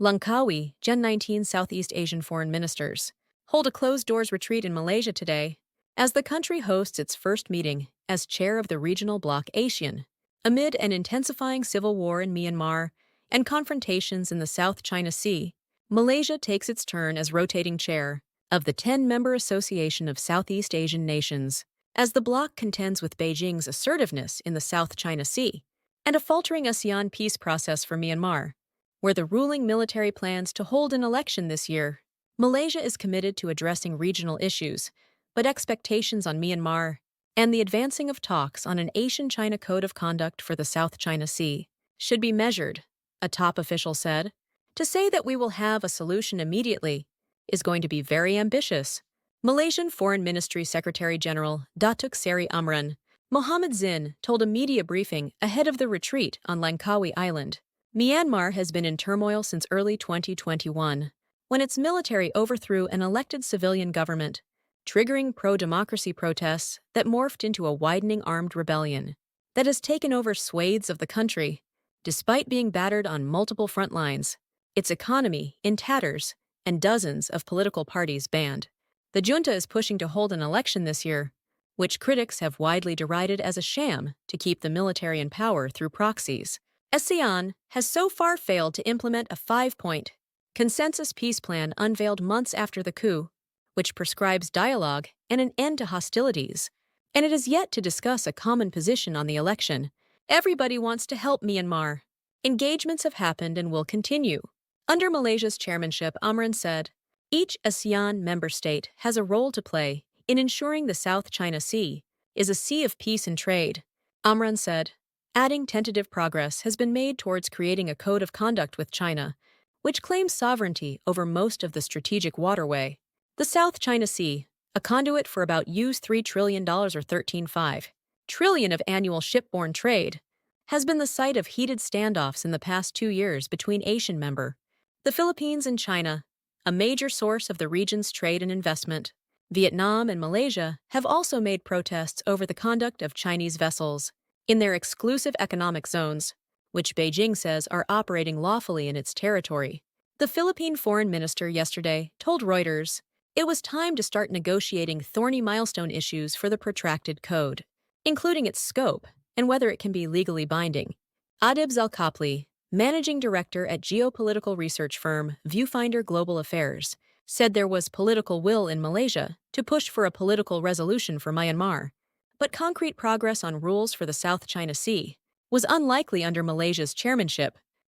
Langkawi, Gen 19 Southeast Asian foreign ministers hold a closed-doors retreat in Malaysia today as the country hosts its first meeting as chair of the regional bloc Asean, amid an intensifying civil war in Myanmar and confrontations in the South China Sea. Malaysia takes its turn as rotating chair of the 10-member Association of Southeast Asian Nations, as the bloc contends with Beijing's assertiveness in the South China Sea and a faltering Asean peace process for Myanmar, where the ruling military plans to hold an election this year. Malaysia is committed to addressing regional issues, but expectations on Myanmar and the advancing of talks on an Asian-China Code of Conduct for the South China Sea should be measured, a top official said. To say that we will have a solution immediately is going to be very ambitious. Malaysian Foreign Ministry Secretary General Datuk Seri Amran Mohammed Zin told a media briefing ahead of the retreat on Langkawi Island. Myanmar has been in turmoil since early 2021, when its military overthrew an elected civilian government, triggering pro-democracy protests that morphed into a widening armed rebellion that has taken over swathes of the country. Despite being battered on multiple front lines, its economy in tatters, and dozens of political parties banned, the junta is pushing to hold an election this year, which critics have widely derided as a sham to keep the military in power through proxies. Asean has so far failed to implement a 5-point consensus peace plan unveiled months after the coup, which prescribes dialogue and an end to hostilities, and it is yet to discuss a common position on the election. Everybody wants to help Myanmar. Engagements have happened and will continue. Under Malaysia's chairmanship, Amran said, each ASEAN member state has a role to play in ensuring the South China Sea is a sea of peace and trade. Amran said, adding tentative progress has been made towards creating a code of conduct with China, which claims sovereignty over most of the strategic waterway. The South China Sea, a conduit for about $3 trillion or $13.5 trillion of annual shipborne trade, has been the site of heated standoffs in the past 2 years between Asian member, the Philippines and China, a major source of the region's trade and investment. Vietnam and Malaysia have also made protests over the conduct of Chinese vessels in their exclusive economic zones, which Beijing says are operating lawfully in its territory. The Philippine foreign minister yesterday told Reuters it was time to start negotiating thorny milestone issues for the protracted code, including its scope and whether it can be legally binding. Adib Zalkapli, managing director at geopolitical research firm Viewfinder Global Affairs, said there was political will in Malaysia to push for a political resolution for Myanmar, but concrete progress on rules for the South China Sea was unlikely under Malaysia's chairmanship.